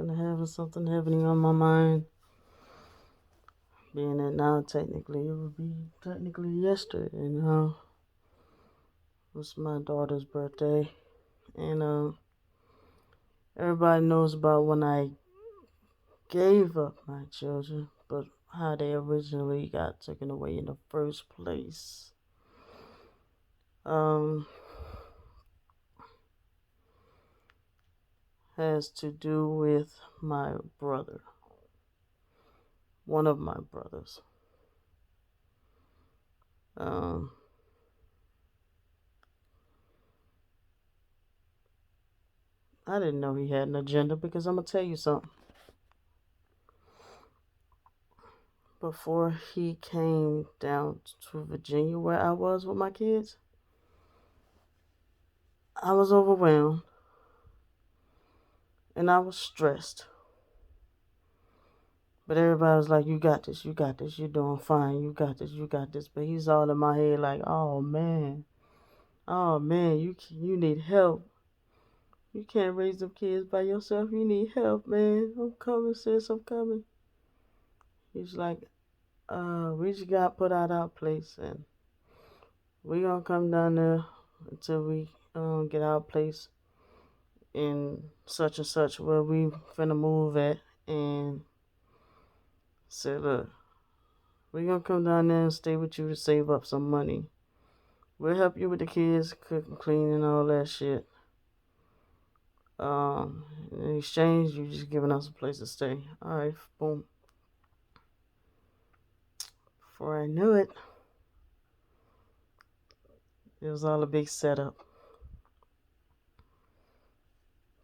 kind of having something happening on my mind. Being that now, technically, it would be technically yesterday. It was my daughter's birthday. And everybody knows about when I gave up my children, but how they originally got taken away in the first place. Has to do with my brother, one of my brothers. I didn't know he had an agenda because I'm gonna tell you something. Before he came down to Virginia, where I was with my kids, I was overwhelmed and I was stressed. But everybody was like, "You got this, you got this, you're doing fine, you got this, you got this." But he's all in my head like, oh man, you need help. You can't raise them kids by yourself. You need help, man. I'm coming, sis. I'm coming. He's like, we just got put out our place, and we gonna come down there until we get our place in such and such where we finna move at. And said, look, we gonna come down there and stay with you to save up some money. We'll help you with the kids, cooking, cleaning, all that shit. In exchange, you just giving us a place to stay. All right, boom. Before I knew it, it was all a big setup.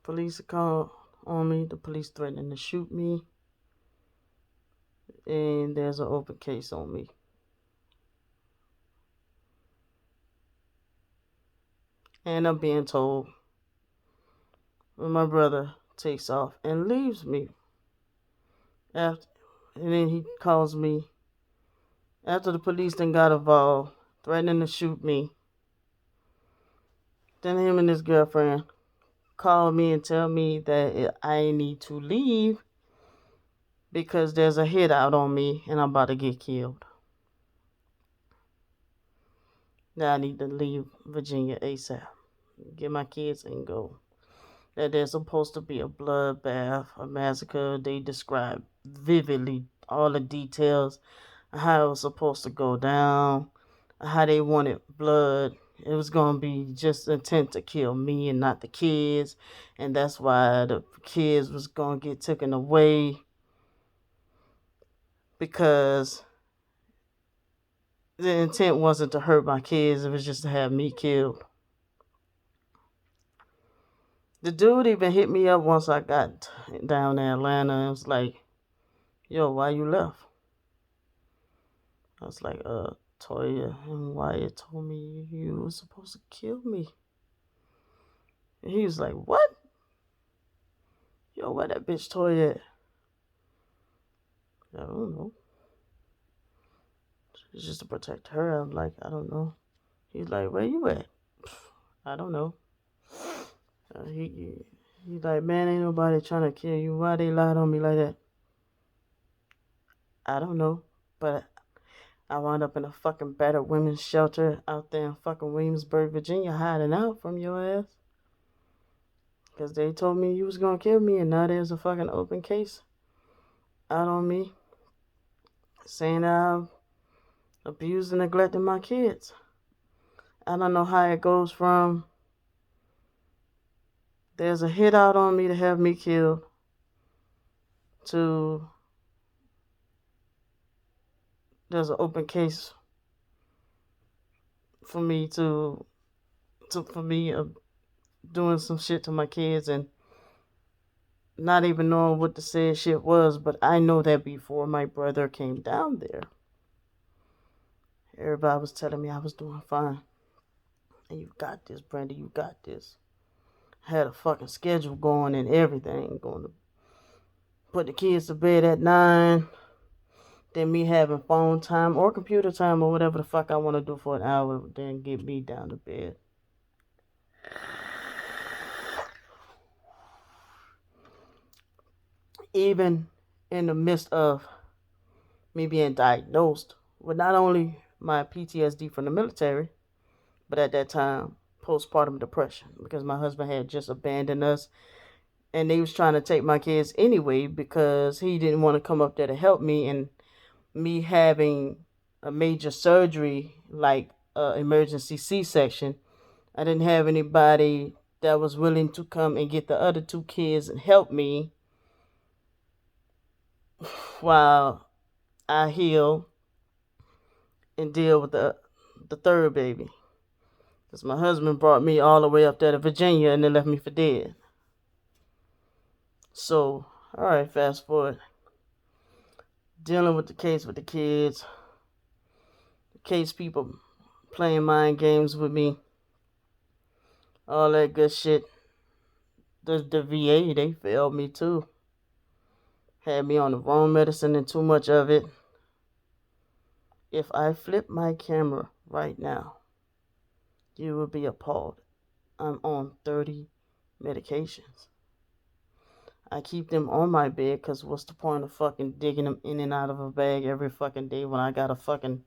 Police called on me. The police threatening to shoot me. And there's an open case on me. And I'm being told when my brother takes off and leaves me. And then he calls me after the police then got involved, threatening to shoot me. Then him and his girlfriend call me and tell me that I need to leave because there's a hit out on me and I'm about to get killed. That I need to leave Virginia ASAP, get my kids and go. That there's supposed to be a bloodbath, a massacre. They describe vividly all the details of how it was supposed to go down, how they wanted blood. It was going to be just intent to kill me and not the kids. And that's why the kids was going to get taken away, because the intent wasn't to hurt my kids. It was just to have me killed. The dude even hit me up once I got down in Atlanta and was like, yo, why you left? I was like, Toya and Wyatt told me you were supposed to kill me. And he was like, what? Yo, where that bitch Toya at? I don't know. It's just to protect her. I'm like, I don't know. He's like, where you at? I don't know. He's like, man, ain't nobody trying to kill you. Why they lied on me like that? I don't know. But I wound up in a fucking battered women's shelter out there in fucking Williamsburg, Virginia, hiding out from your ass. Because they told me you was going to kill me, and now there's a fucking open case out on me saying I've abused and neglected my kids. I don't know how it goes from there's a hit out on me to have me killed to there's an open case for me doing some shit to my kids and not even knowing what the said shit was. But I know that before my brother came down there, everybody was telling me I was doing fine. And you got this, Brandy, you got this. I had a fucking schedule going and everything, going to put the kids to bed at 9, then me having phone time or computer time or whatever the fuck I want to do for an hour, then get me down to bed. even in the midst of me being diagnosed with not only my PTSD from the military, but at that time, postpartum depression, because my husband had just abandoned us and they was trying to take my kids anyway because he didn't want to come up there to help me, and me having a major surgery like emergency C-section, I didn't have anybody that was willing to come and get the other two kids and help me while I heal and deal with the third baby. Because my husband brought me all the way up there to Virginia and then left me for dead. So, all right, fast forward. Dealing with the case with the kids, the case people playing mind games with me, all that good shit. The VA, they failed me too. Had me on the wrong medicine and too much of it. If I flip my camera right now, you will be appalled. I'm on 30 medications. I keep them on my bed because what's the point of fucking digging them in and out of a bag every fucking day when I gotta fucking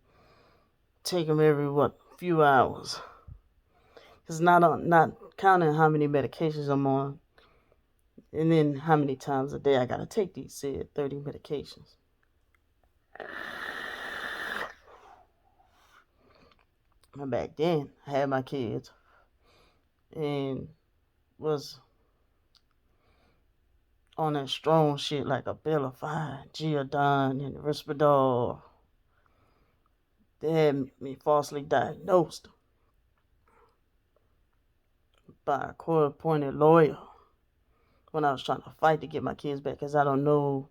take them every, few hours? It's not counting how many medications I'm on and then how many times a day I gotta take these said 30 medications. And back then, I had my kids and was on that strong shit like Abilify, Geodon, and Risperdal. They had me falsely diagnosed by a court-appointed lawyer when I was trying to fight to get my kids back, because I don't know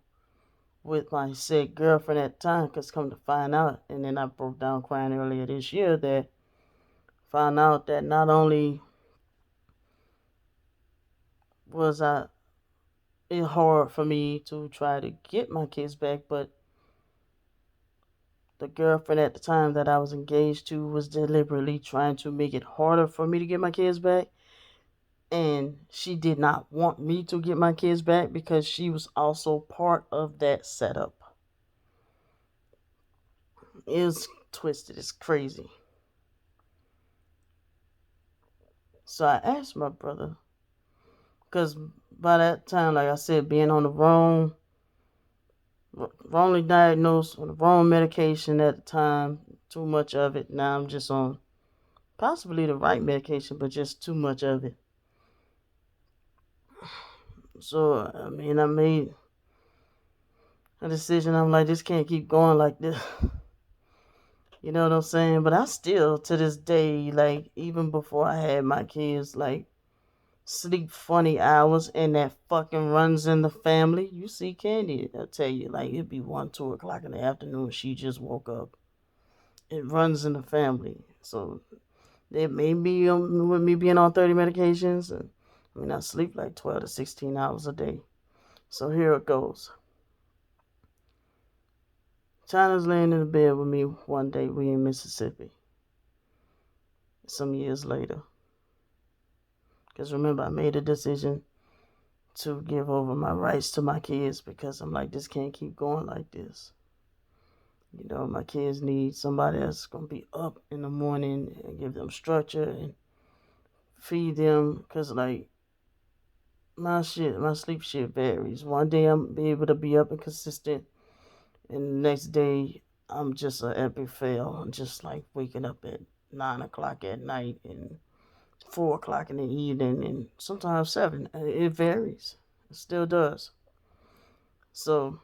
with my said girlfriend at the time, because come to find out, and then I broke down crying earlier this year, that found out that not only was it hard for me to try to get my kids back, but the girlfriend at the time that I was engaged to was deliberately trying to make it harder for me to get my kids back. And she did not want me to get my kids back because she was also part of that setup. It's twisted. It's crazy. So I asked my brother, because by that time, like I said, being on the wrongly diagnosed on the wrong medication at the time, too much of it. Now I'm just on possibly the right medication, but just too much of it. So, I mean, I made a decision. I'm like, this can't keep going like this. You know what I'm saying? But I still, to this day, like, even before I had my kids, like, sleep funny hours, and that fucking runs in the family. You see Candy, I'll tell you, like, it'd be 1, 2 o'clock in the afternoon. She just woke up. It runs in the family. So, it may be with me being on 30 medications. And, I mean, I sleep like 12 to 16 hours a day. So, here it goes. China's laying in the bed with me one day. We in Mississippi. Some years later. Because remember, I made a decision to give over my rights to my kids because I'm like, this can't keep going like this. You know, my kids need somebody that's going to be up in the morning and give them structure and feed them. Because, like, my sleep shit varies. One day I'm be able to be up and consistent, and the next day I'm just an epic fail. I'm just like waking up at 9 o'clock at night and 4 o'clock in the evening, and sometimes 7. It varies. It still does. So,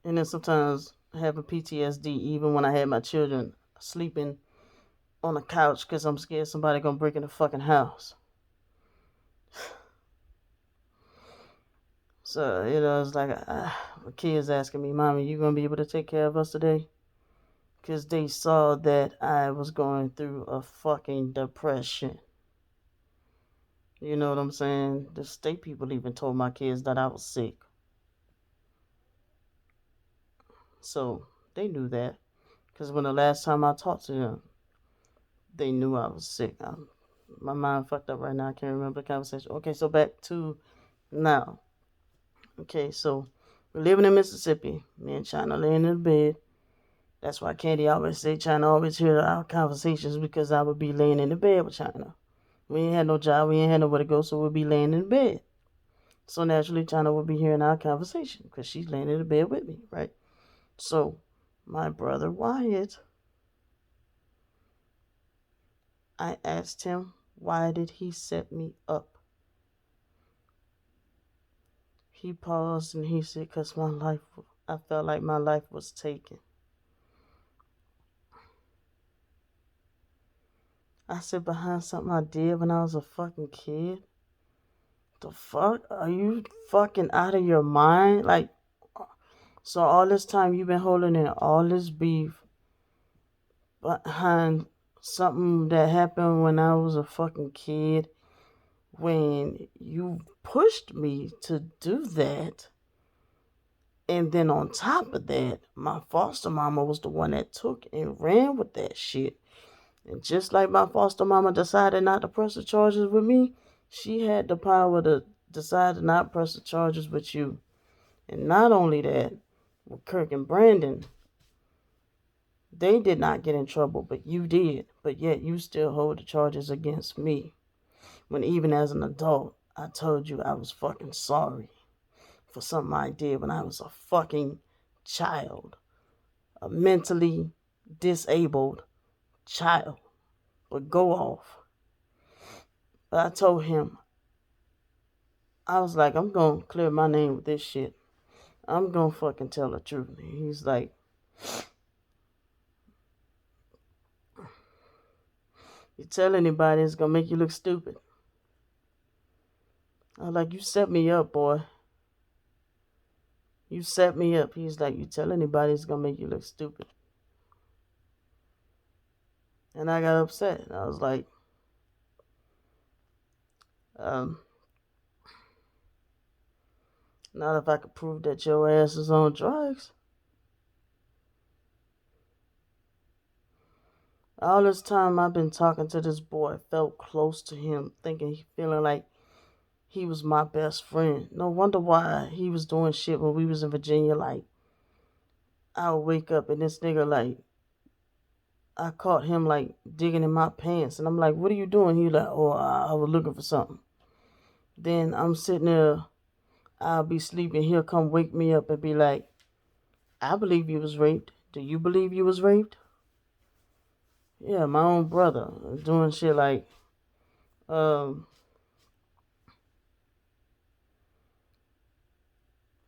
and then sometimes having PTSD, even when I had my children sleeping on the couch because I'm scared somebody gonna break in the fucking house. So, you know, it's like my kids asking me, Mommy, you gonna be able to take care of us today? Because they saw that I was going through a fucking depression. You know what I'm saying? The state people even told my kids that I was sick. So they knew that. Because when the last time I talked to them, they knew I was sick. My mind fucked up right now. I can't remember the conversation. Okay, so back to now. Okay, so we're living in Mississippi. Me and China laying in the bed. That's why Candy always say China always hear our conversations because I would be laying in the bed with China. We ain't had no job, we ain't had nowhere to go, so we'd be laying in the bed. So naturally, China would be hearing our conversation because she's laying in the bed with me, right? So my brother Wyatt, I asked him, why did he set me up? He paused and he said, because I felt like my life was taken. I said, behind something I did when I was a fucking kid? The fuck? Are you fucking out of your mind? Like, so all this time you've been holding in all this beef behind something that happened when I was a fucking kid, when you pushed me to do that. And then on top of that, my foster mama was the one that took and ran with that shit. And just like my foster mama decided not to press the charges with me, she had the power to decide to not press the charges with you. And not only that, with Kirk and Brandon, they did not get in trouble, but you did. But yet you still hold the charges against me. When even as an adult, I told you I was fucking sorry for something I did when I was a fucking child. A mentally disabled child. But go off. But I told him, I was like, I'm gonna clear my name with this shit. I'm gonna fucking tell the truth. He's like, you tell anybody, it's gonna make you look stupid. I was like, you set me up, boy. You set me up. He's like, you tell anybody, it's gonna make you look stupid. And I got upset. I was like, not if I could prove that your ass is on drugs. All this time I've been talking to this boy, felt close to him, feeling like he was my best friend. No wonder why he was doing shit when we was in Virginia. Like, I would wake up and this nigga, like, I caught him, like, digging in my pants. And I'm like, what are you doing? He like, oh, I was looking for something. Then I'm sitting there, I'll be sleeping. He'll come wake me up and be like, I believe you was raped. Do you believe you was raped? Yeah, my own brother doing shit like,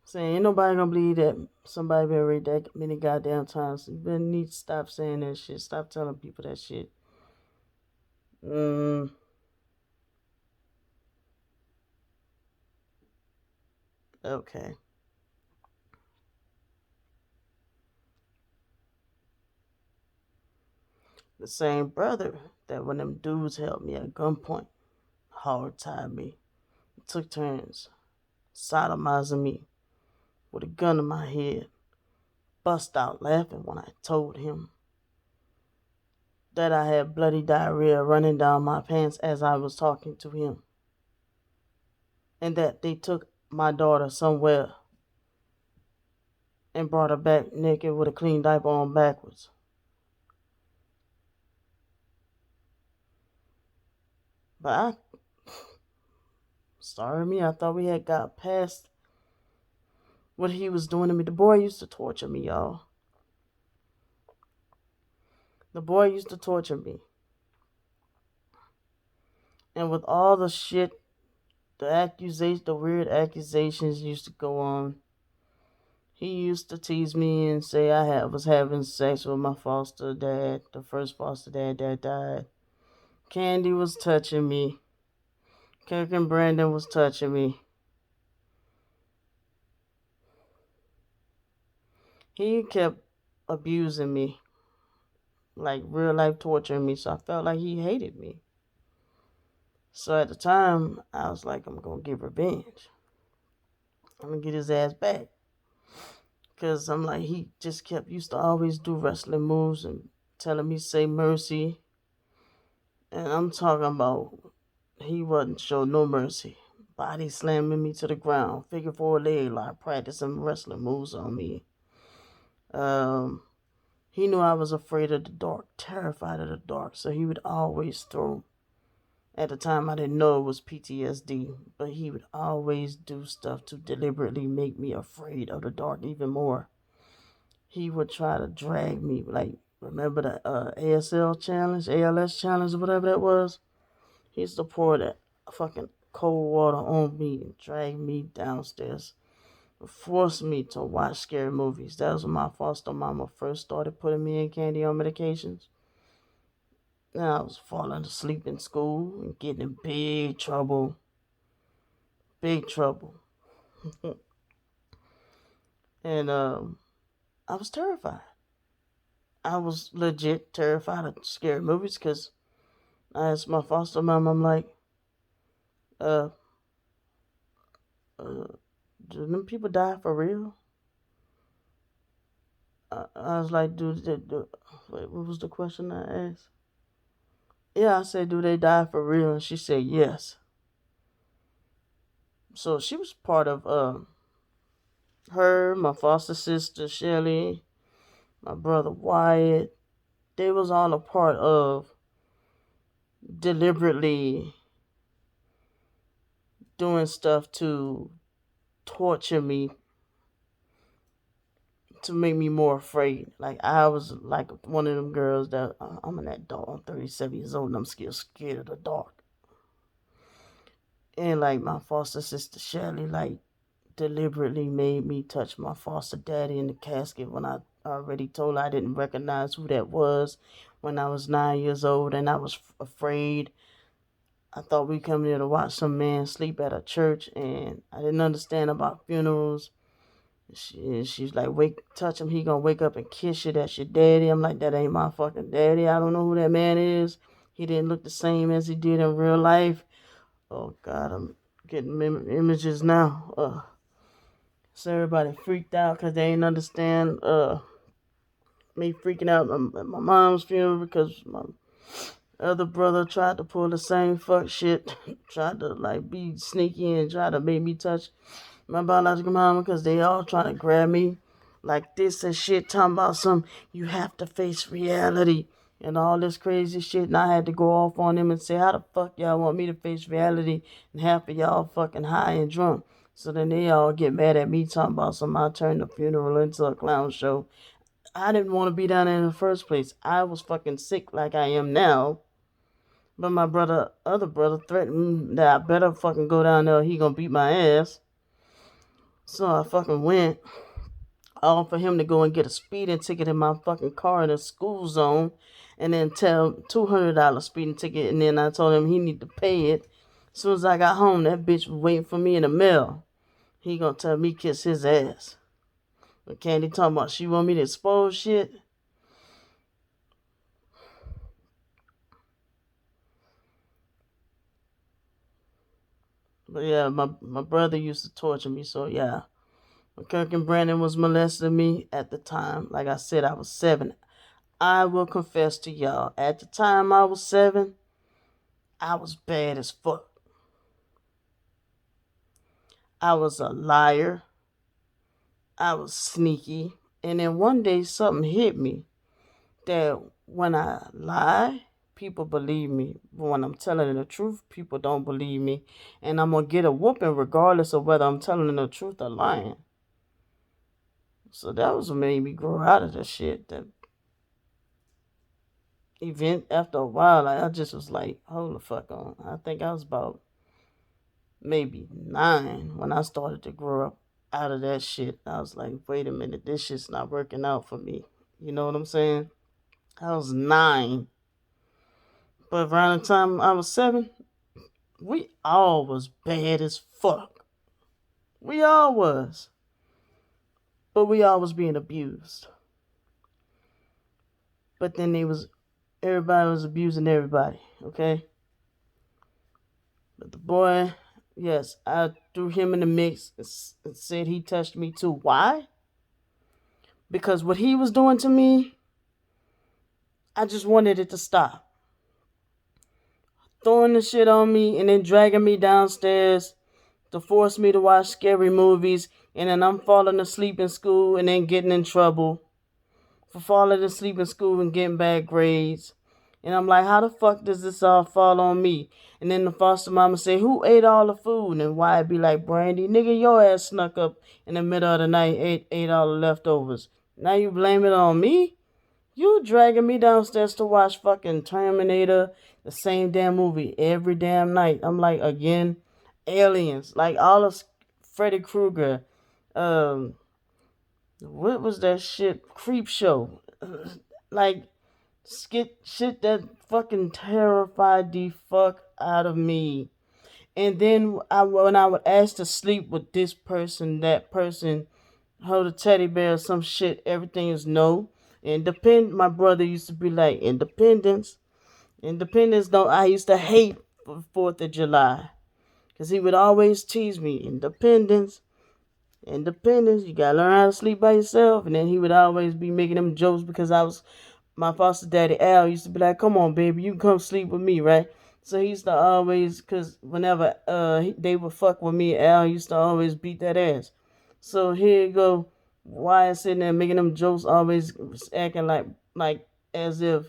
saying ain't nobody gonna believe that somebody been raped that many goddamn times. You better need to stop saying that shit. Stop telling people that shit. Okay. The same brother that when them dudes held me at gunpoint, hard tied me, took turns sodomizing me with a gun in my head, bust out laughing when I told him that I had bloody diarrhea running down my pants as I was talking to him, and that they took my daughter somewhere and brought her back naked with a clean diaper on backwards. But sorry me, I thought we had got past what he was doing to me. The boy used to torture me, y'all. The boy used to torture me. And with all the shit, the weird accusations used to go on. He used to tease me and say was having sex with my foster dad, the first foster dad that died. Candy was touching me. Kirk and Brandon was touching me. He kept abusing me, like real life torturing me, so I felt like he hated me. So at the time, I was like, I'm gonna get revenge. I'm gonna get his ass back. Cause I'm like, he just used to always do wrestling moves and telling me say mercy. And I'm talking about he wasn't show no mercy. body slamming me to the ground, figure four leg lock, practicing wrestling moves on me. He knew I was afraid of the dark, terrified of the dark, so he would always throw. At the time, I didn't know it was PTSD, but he would always do stuff to deliberately make me afraid of the dark even more. He would try to drag me, like, remember the ASL challenge, ALS challenge, or whatever that was? He used to pour that fucking cold water on me and drag me downstairs, force me to watch scary movies. That was when my foster mama first started putting me in candy on medications. Now I was falling asleep in school and getting in big trouble. Big trouble. And I was terrified. I was legit terrified of scary movies because I asked my foster mom, I'm like, uh, do them people die for real? I was like, wait, what was the question I asked? Yeah, I said, do they die for real? And she said, yes. So she was part of her, my foster sister Shelly, my brother Wyatt. They was all a part of deliberately doing stuff to torture me, to make me more afraid. Like I was like one of them girls that I'm an adult. I'm 37 years old and I'm still scared of the dark. And like my foster sister Shelly, like deliberately made me touch my foster daddy in the casket when I already told her I didn't recognize who that was when I was 9 years old, and I was afraid. I thought we come here to watch some man sleep at a church, and I didn't understand about funerals. She's like, touch him, he gonna wake up and kiss you. That's your daddy. I'm like, that ain't my fucking daddy. I don't know who that man is. He didn't look the same as he did in real life. Oh God, I'm getting images now. So everybody freaked out because they didn't understand me freaking out at my mom's funeral because my other brother tried to pull the same fuck shit, tried to like be sneaky and try to make me touch my biological mama because they all trying to grab me like this and shit, talking about some you have to face reality and all this crazy shit. And I had to go off on them and say, how the fuck y'all want me to face reality and half of y'all fucking high and drunk? So then they all get mad at me talking about some I turned the funeral into a clown show. I didn't want to be down there in the first place. I was fucking sick like I am now. But my other brother threatened me that I better fucking go down there or he gonna beat my ass. So I fucking went. All for him to go and get a speeding ticket in my fucking car in a school zone and then tell $200 speeding ticket, and then I told him he need to pay it. As soon as I got home, that bitch was waiting for me in the mail. He gonna tell me kiss his ass. But Candy talking about she want me to expose shit. But yeah, my brother used to torture me, so yeah. Kirk and Brandon was molesting me at the time. Like I said, I was 7. I will confess to y'all, at the time I was 7, I was bad as fuck. I was a liar. I was sneaky. And then one day something hit me that when I lie, people believe me. But when I'm telling the truth, people don't believe me. And I'm going to get a whooping regardless of whether I'm telling the truth or lying. So that was what made me grow out of the shit. That event, after a while, I just was like, hold the fuck on. I think I was about maybe 9 when I started to grow up out of that shit. I was like, wait a minute, this shit's not working out for me. You know what I'm saying? I was 9. But around the time I was 7, we all was bad as fuck. We all was. But we all was being abused. But then everybody was abusing everybody, okay? But the boy, yes, I threw him in the mix and said he touched me too. Why? Because what he was doing to me, I just wanted it to stop. Throwing the shit on me and then dragging me downstairs to force me to watch scary movies, and then I'm falling asleep in school and then getting in trouble for falling asleep in school and getting bad grades. And I'm like, how the fuck does this all fall on me? And then the foster mama say, who ate all the food? And why it be like, Brandy, nigga, your ass snuck up in the middle of the night, ate all the leftovers. Now you blame it on me? You dragging me downstairs to watch fucking Terminator, the same damn movie every damn night. I'm like, again, Aliens, like all of Freddy Krueger, um, what was that shit? Creep Show. Like, shit that fucking terrified the fuck out of me. And then when I would ask to sleep with this person, that person, hold a teddy bear or some shit, everything is no. My brother used to be like, Independence. Independence, don't, I used to hate 4th of July. Because he would always tease me, Independence. Independence, you gotta learn how to sleep by yourself. And then he would always be making them jokes because my foster daddy Al used to be like, come on, baby, you can come sleep with me, right? So he used to always, because whenever they would fuck with me, Al used to always beat that ass. So here you go, Wyatt sitting there making them jokes, always acting like as if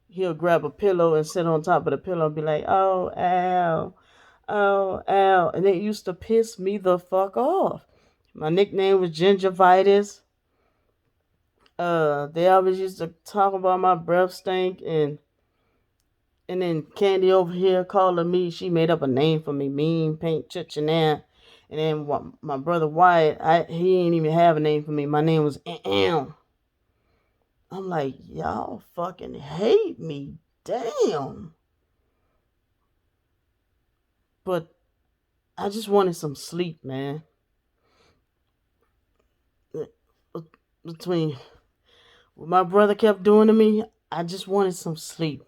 he'll grab a pillow and sit on top of the pillow and be like, oh, Al, oh, Al. And it used to piss me the fuck off. My nickname was Gingivitis. They always used to talk about my breath stink, and then Candy over here calling me. She made up a name for me, Mean Paint Chitchinette. And then my brother Wyatt, he didn't even have a name for me. My name was I'm like, y'all fucking hate me, damn. But I just wanted some sleep, man. Between what my brother kept doing to me, I just wanted some sleep.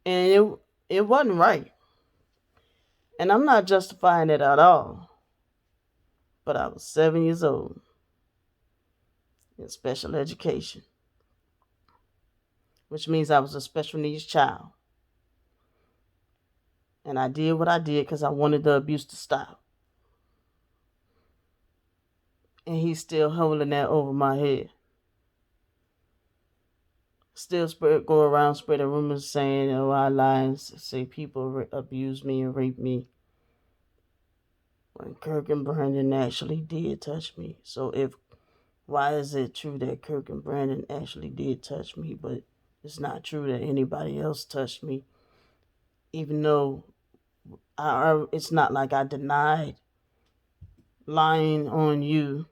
And it wasn't right. And I'm not justifying it at all. But I was 7 years old in special education, which means I was a special needs child. And I did what I did because I wanted the abuse to stop. And he's still holding that over my head. Still go around spreading rumors saying, oh, I lie and say people abuse me and rape me. When Kirk and Brandon actually did touch me. So why is it true that Kirk and Brandon actually did touch me, but it's not true that anybody else touched me? Even though it's not like I denied lying on you.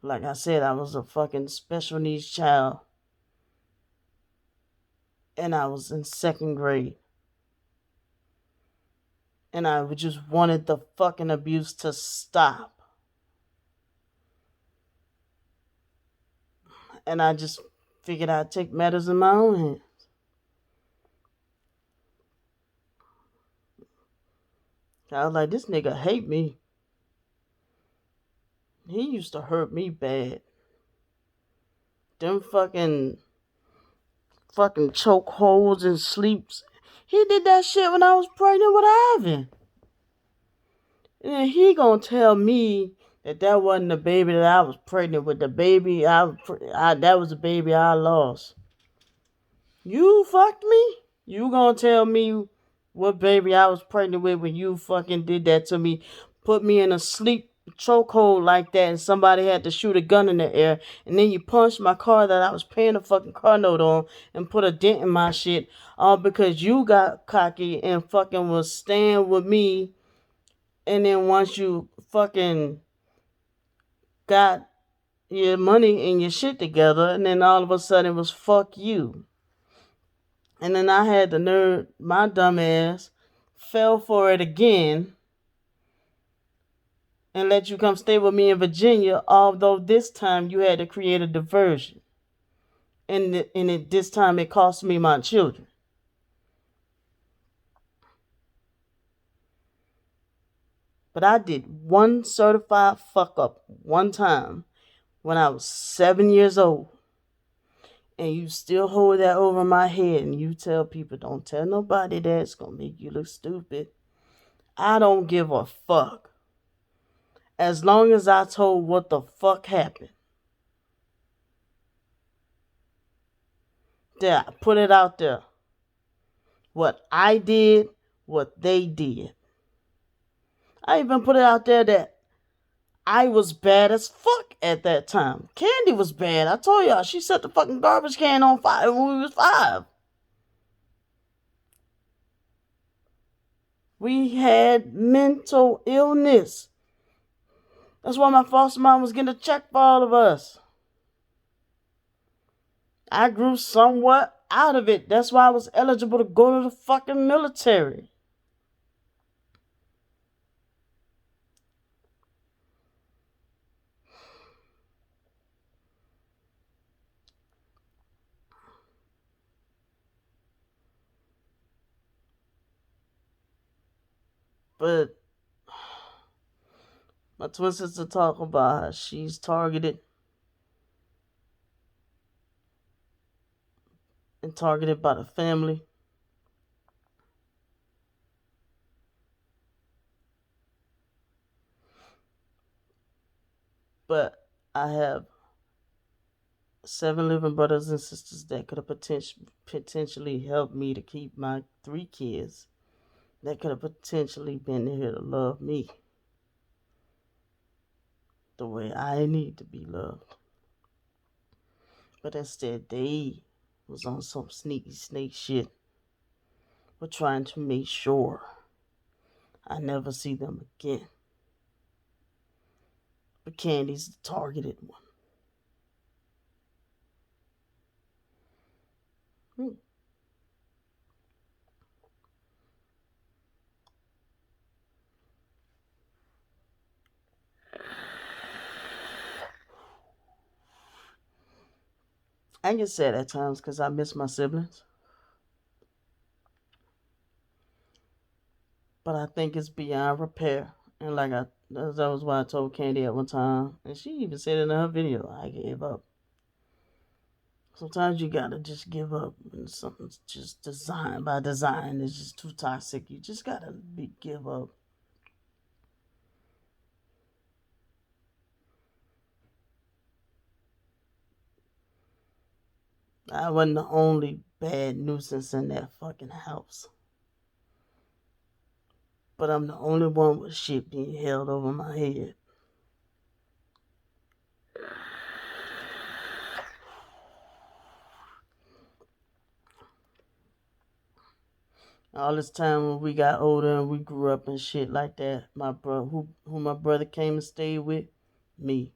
Like I said, I was a fucking special needs child. And I was in 2nd grade. And I just wanted the fucking abuse to stop. And I just figured I'd take matters in my own hands. I was like, this nigga hate me. He used to hurt me bad. Them fucking choke holds and sleeps. He did that shit when I was pregnant with Ivan. And then he gonna tell me that wasn't the baby that I was pregnant with. The baby that was the baby I lost. You fucked me? You gonna tell me what baby I was pregnant with when you fucking did that to me? Put me in a sleep chokehold like that, and somebody had to shoot a gun in the air, and then you punched my car that I was paying a fucking car note on and put a dent in my shit, all because you got cocky and fucking was staying with me. And then once you fucking got your money and your shit together, and then all of a sudden it was fuck you. And then I had the nerve, my dumb ass fell for it again and let you come stay with me in Virginia, although this time you had to create a diversion. And this time it cost me my children. But I did one certified fuck up one time when I was 7 years old. And you still hold that over my head and you tell people, don't tell nobody that, it's going to make you look stupid. I don't give a fuck. As long as I told what the fuck happened. There, I put it out there. What I did, what they did. I even put it out there that I was bad as fuck at that time. Candy was bad. I told y'all, she set the fucking garbage can on fire when we was 5. We had mental illness. That's why my foster mom was getting a check for all of us. I grew somewhat out of it. That's why I was eligible to go to the fucking military. But my twin sister talk about how she's targeted and targeted by the family. But I have 7 living brothers and sisters that could have potentially helped me to keep my 3 kids. That could have potentially been here to love me the way I need to be loved. But instead, they was on some sneaky snake shit. We're trying to make sure I never see them again. But Candy's the targeted one. I get sad at times because I miss my siblings. But I think it's beyond repair. And that was why I told Candy at one time. And she even said it in her video, I gave up. Sometimes you gotta just give up when something's just designed by design. It's just too toxic. You just gotta give up. I wasn't the only bad nuisance in that fucking house. But I'm the only one with shit being held over my head. All this time when we got older and we grew up and shit like that, my bro, who my brother came and stayed with, me.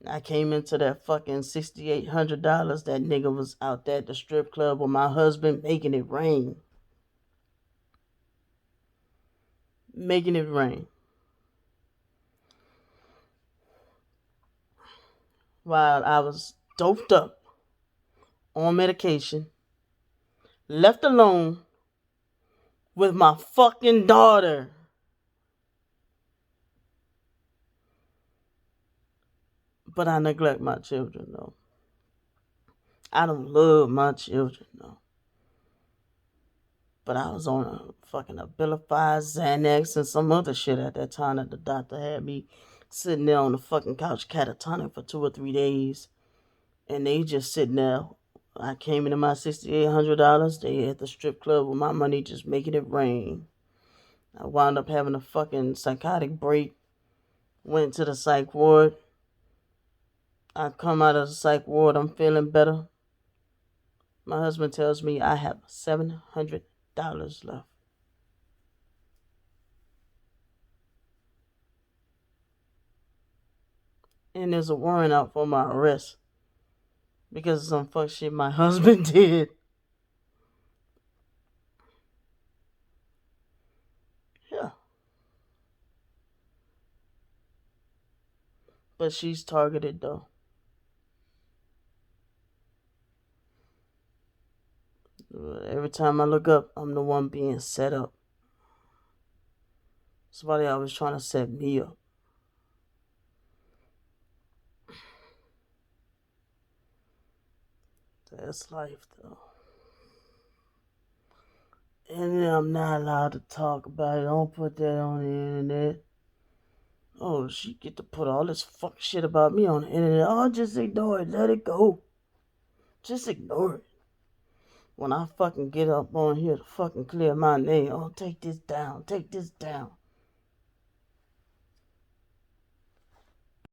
I came into that fucking $6,800. That nigga was out there at the strip club with my husband making it rain. Making it rain. While I was doped up on medication, left alone with my fucking daughter. But I neglect my children, though. I don't love my children, though. But I was on a fucking Abilify, Xanax, and some other shit at that time that the doctor had me sitting there on the fucking couch catatonic for 2 or 3 days. And they just sitting there. I came into my $6,800. They at the strip club with my money just making it rain. I wound up having a fucking psychotic break. Went to the psych ward. I come out of the psych ward. I'm feeling better. My husband tells me I have $700 left. And there's a warrant out for my arrest because of some fuck shit my husband did. Yeah. But she's targeted though. Every time I look up, I'm the one being set up. Somebody always trying to set me up. That's life, though. And then I'm not allowed to talk about it. Don't put that on the internet. Oh, she get to put all this fuck shit about me on the internet. Oh, just ignore it. Let it go. Just ignore it. When I fucking get up on here to fucking clear my name, oh, take this down. Take this down.